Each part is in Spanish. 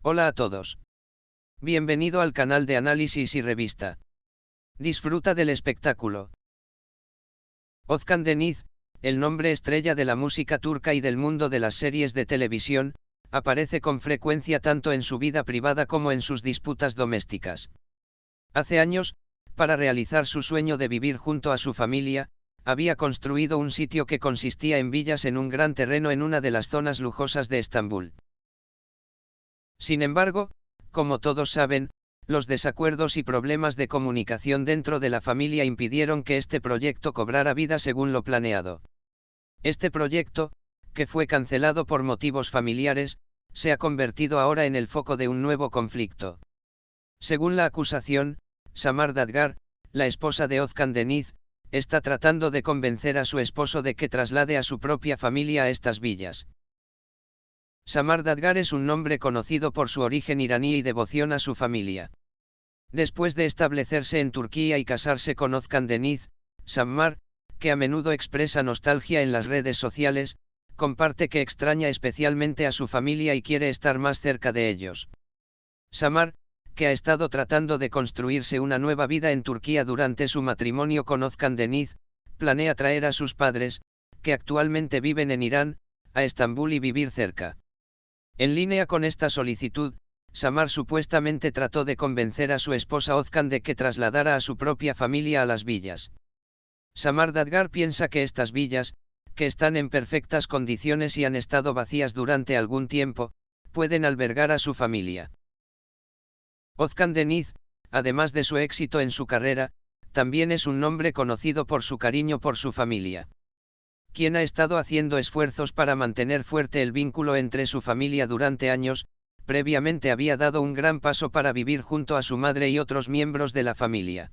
Hola a todos. Bienvenido al canal de análisis y revista. Disfruta del espectáculo. Özkan Deniz, el nombre estrella de la música turca y del mundo de las series de televisión, aparece con frecuencia tanto en su vida privada como en sus disputas domésticas. Hace años, para realizar su sueño de vivir junto a su familia, había construido un sitio que consistía en villas en un gran terreno en una de las zonas lujosas de Estambul. Sin embargo, como todos saben, los desacuerdos y problemas de comunicación dentro de la familia impidieron que este proyecto cobrara vida según lo planeado. Este proyecto, que fue cancelado por motivos familiares, se ha convertido ahora en el foco de un nuevo conflicto. Según la acusación, Samar Dadgar, la esposa de Özkan Deniz, está tratando de convencer a su esposo de que traslade a su propia familia a estas villas. Samar Dadgar es un nombre conocido por su origen iraní y devoción a su familia. Después de establecerse en Turquía y casarse con Özkan Deniz, Samar, que a menudo expresa nostalgia en las redes sociales, comparte que extraña especialmente a su familia y quiere estar más cerca de ellos. Samar, que ha estado tratando de construirse una nueva vida en Turquía durante su matrimonio con Özkan Deniz, planea traer a sus padres, que actualmente viven en Irán, a Estambul y vivir cerca. En línea con esta solicitud, Samar supuestamente trató de convencer a su esposa Özkan de que trasladara a su propia familia a las villas. Samar Dadgar piensa que estas villas, que están en perfectas condiciones y han estado vacías durante algún tiempo, pueden albergar a su familia. Özkan Deniz, además de su éxito en su carrera, también es un nombre conocido por su cariño por su familia. Quien ha estado haciendo esfuerzos para mantener fuerte el vínculo entre su familia durante años, previamente había dado un gran paso para vivir junto a su madre y otros miembros de la familia.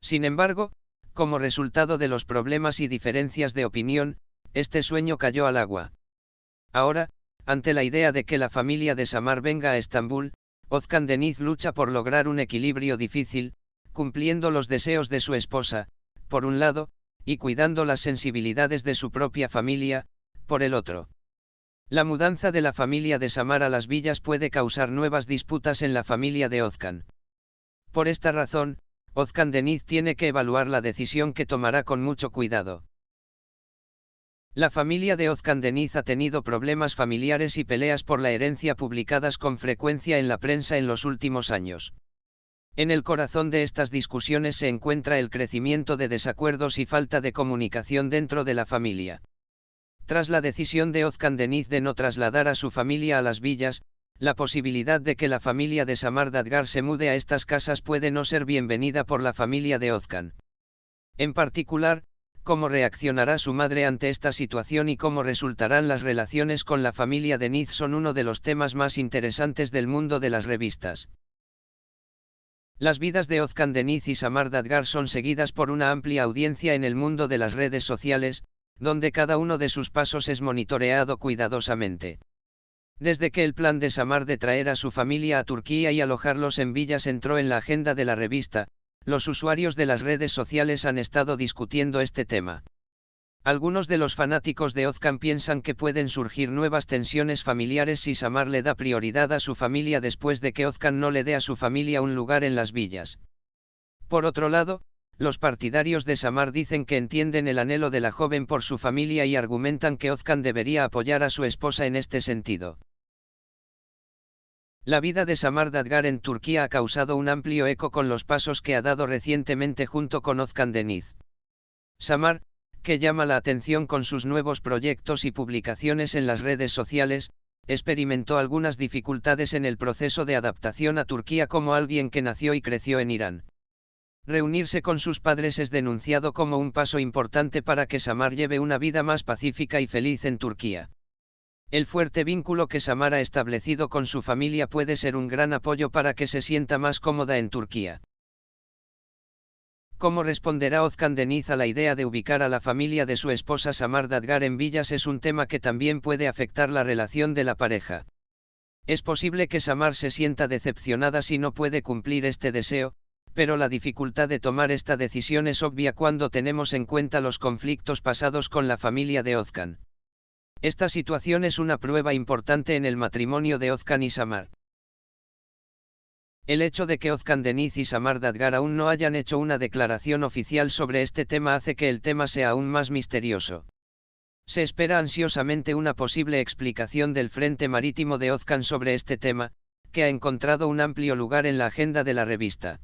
Sin embargo, como resultado de los problemas y diferencias de opinión, este sueño cayó al agua. Ahora, ante la idea de que la familia de Samar venga a Estambul, Özkan Deniz lucha por lograr un equilibrio difícil, cumpliendo los deseos de su esposa, por un lado, y cuidando las sensibilidades de su propia familia, por el otro. La mudanza de la familia de Samar a las villas puede causar nuevas disputas en la familia de Özkan. Por esta razón, Özkan Deniz tiene que evaluar la decisión que tomará con mucho cuidado. La familia de Özkan Deniz ha tenido problemas familiares y peleas por la herencia publicadas con frecuencia en la prensa en los últimos años. En el corazón de estas discusiones se encuentra el crecimiento de desacuerdos y falta de comunicación dentro de la familia. Tras la decisión de Özkan Deniz de no trasladar a su familia a las villas, la posibilidad de que la familia de Samar Dadgar se mude a estas casas puede no ser bienvenida por la familia de Özkan. En particular, cómo reaccionará su madre ante esta situación y cómo resultarán las relaciones con la familia Deniz son uno de los temas más interesantes del mundo de las revistas. Las vidas de Özkan Deniz y Samar Dadgar son seguidas por una amplia audiencia en el mundo de las redes sociales, donde cada uno de sus pasos es monitoreado cuidadosamente. Desde que el plan de Samar de traer a su familia a Turquía y alojarlos en villas entró en la agenda de la revista, los usuarios de las redes sociales han estado discutiendo este tema. Algunos de los fanáticos de Özkan piensan que pueden surgir nuevas tensiones familiares si Samar le da prioridad a su familia después de que Özkan no le dé a su familia un lugar en las villas. Por otro lado, los partidarios de Samar dicen que entienden el anhelo de la joven por su familia y argumentan que Özkan debería apoyar a su esposa en este sentido. La vida de Samar Dadgar en Turquía ha causado un amplio eco con los pasos que ha dado recientemente junto con Özkan Deniz. Samar, que llama la atención con sus nuevos proyectos y publicaciones en las redes sociales, experimentó algunas dificultades en el proceso de adaptación a Turquía como alguien que nació y creció en Irán. Reunirse con sus padres es denunciado como un paso importante para que Samar lleve una vida más pacífica y feliz en Turquía. El fuerte vínculo que Samar ha establecido con su familia puede ser un gran apoyo para que se sienta más cómoda en Turquía. ¿Cómo responderá Özkan Deniz a la idea de ubicar a la familia de su esposa Samar Dadgar en villas? Es un tema que también puede afectar la relación de la pareja. Es posible que Samar se sienta decepcionada si no puede cumplir este deseo, pero la dificultad de tomar esta decisión es obvia cuando tenemos en cuenta los conflictos pasados con la familia de Özkan. Esta situación es una prueba importante en el matrimonio de Özkan y Samar. El hecho de que Ozkan Deniz y Samar Dadgar aún no hayan hecho una declaración oficial sobre este tema hace que el tema sea aún más misterioso. Se espera ansiosamente una posible explicación del Frente Marítimo de Ozkan sobre este tema, que ha encontrado un amplio lugar en la agenda de la revista.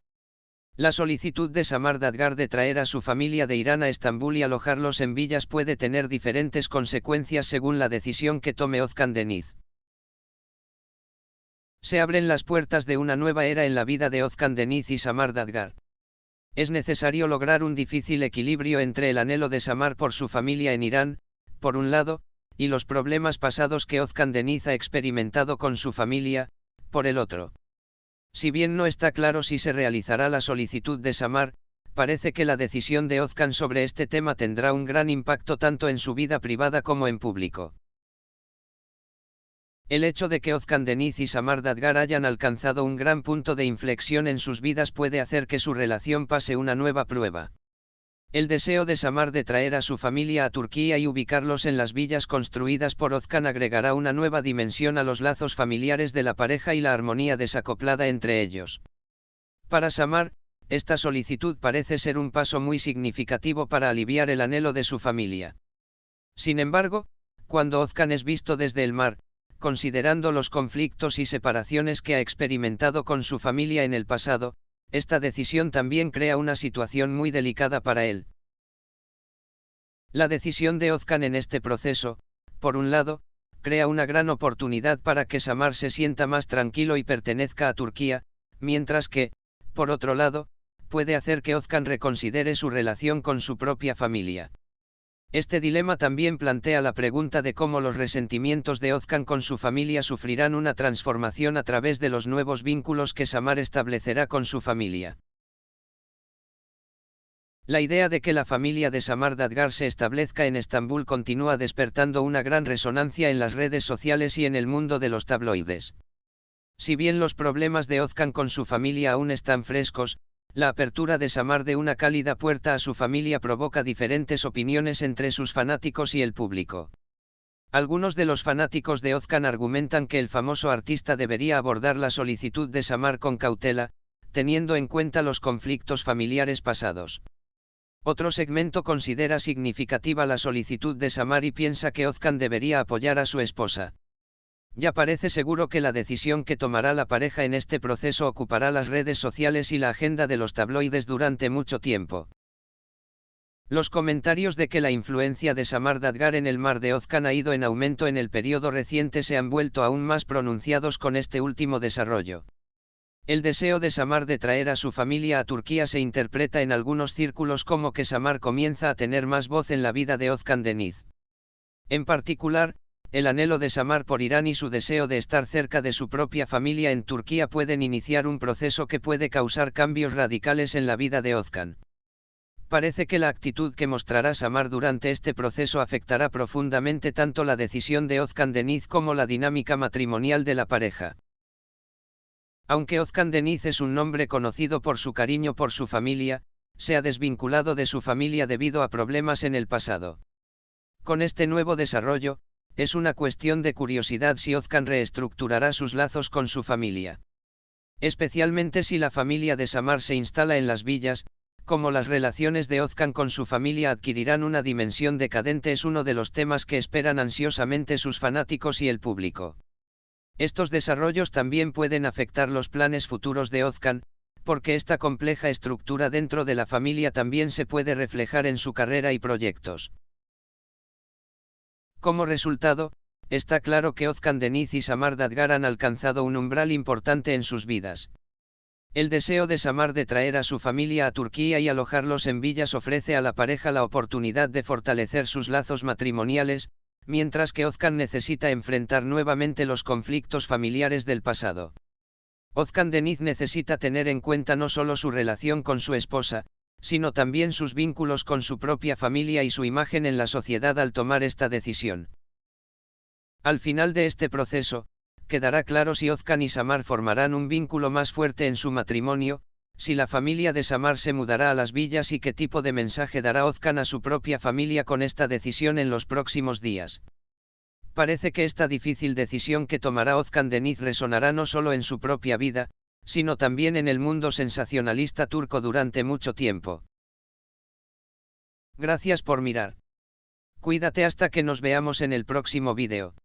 La solicitud de Samar Dadgar de traer a su familia de Irán a Estambul y alojarlos en villas puede tener diferentes consecuencias según la decisión que tome Ozkan Deniz. Se abren las puertas de una nueva era en la vida de Ozkan Deniz y Samar Dadgar. Es necesario lograr un difícil equilibrio entre el anhelo de Samar por su familia en Irán, por un lado, y los problemas pasados que Ozkan Deniz ha experimentado con su familia, por el otro. Si bien no está claro si se realizará la solicitud de Samar, parece que la decisión de Ozkan sobre este tema tendrá un gran impacto tanto en su vida privada como en público. El hecho de que Ozkan Deniz y Samar Dadgar hayan alcanzado un gran punto de inflexión en sus vidas puede hacer que su relación pase una nueva prueba. El deseo de Samar de traer a su familia a Turquía y ubicarlos en las villas construidas por Ozkan agregará una nueva dimensión a los lazos familiares de la pareja y la armonía desacoplada entre ellos. Para Samar, esta solicitud parece ser un paso muy significativo para aliviar el anhelo de su familia. Sin embargo, cuando Ozkan es visto desde el mar, considerando los conflictos y separaciones que ha experimentado con su familia en el pasado, esta decisión también crea una situación muy delicada para él. La decisión de Ozkan en este proceso, por un lado, crea una gran oportunidad para que Samar se sienta más tranquilo y pertenezca a Turquía, mientras que, por otro lado, puede hacer que Ozkan reconsidere su relación con su propia familia. Este dilema también plantea la pregunta de cómo los resentimientos de Ozkan con su familia sufrirán una transformación a través de los nuevos vínculos que Samar establecerá con su familia. La idea de que la familia de Samar Dadgar se establezca en Estambul continúa despertando una gran resonancia en las redes sociales y en el mundo de los tabloides. Si bien los problemas de Ozkan con su familia aún están frescos, la apertura de Samar de una cálida puerta a su familia provoca diferentes opiniones entre sus fanáticos y el público. Algunos de los fanáticos de Ozkan argumentan que el famoso artista debería abordar la solicitud de Samar con cautela, teniendo en cuenta los conflictos familiares pasados. Otro segmento considera significativa la solicitud de Samar y piensa que Ozkan debería apoyar a su esposa. Ya parece seguro que la decisión que tomará la pareja en este proceso ocupará las redes sociales y la agenda de los tabloides durante mucho tiempo. Los comentarios de que la influencia de Samar Dadgar en el mar de Ozkan ha ido en aumento en el periodo reciente se han vuelto aún más pronunciados con este último desarrollo. El deseo de Samar de traer a su familia a Turquía se interpreta en algunos círculos como que Samar comienza a tener más voz en la vida de Ozkan Deniz. En particular, el anhelo de Samar por Irán y su deseo de estar cerca de su propia familia en Turquía pueden iniciar un proceso que puede causar cambios radicales en la vida de Ozkan. Parece que la actitud que mostrará Samar durante este proceso afectará profundamente tanto la decisión de Ozkan Deniz como la dinámica matrimonial de la pareja. Aunque Ozkan Deniz es un nombre conocido por su cariño por su familia, se ha desvinculado de su familia debido a problemas en el pasado. Con este nuevo desarrollo, es una cuestión de curiosidad si Ozkan reestructurará sus lazos con su familia. Especialmente si la familia de Samar se instala en las villas, como las relaciones de Ozkan con su familia adquirirán una dimensión decadente es uno de los temas que esperan ansiosamente sus fanáticos y el público. Estos desarrollos también pueden afectar los planes futuros de Ozkan, porque esta compleja estructura dentro de la familia también se puede reflejar en su carrera y proyectos. Como resultado, está claro que Ozkan Deniz y Samar Dadgar han alcanzado un umbral importante en sus vidas. El deseo de Samar de traer a su familia a Turquía y alojarlos en villas ofrece a la pareja la oportunidad de fortalecer sus lazos matrimoniales, mientras que Ozkan necesita enfrentar nuevamente los conflictos familiares del pasado. Ozkan Deniz necesita tener en cuenta no solo su relación con su esposa, sino también sus vínculos con su propia familia y su imagen en la sociedad al tomar esta decisión. Al final de este proceso, quedará claro si Ozkan y Samar formarán un vínculo más fuerte en su matrimonio, si la familia de Samar se mudará a las villas y qué tipo de mensaje dará Ozkan a su propia familia con esta decisión en los próximos días. Parece que esta difícil decisión que tomará Ozkan Deniz resonará no solo en su propia vida, sino también en el mundo sensacionalista turco durante mucho tiempo. Gracias por mirar. Cuídate hasta que nos veamos en el próximo vídeo.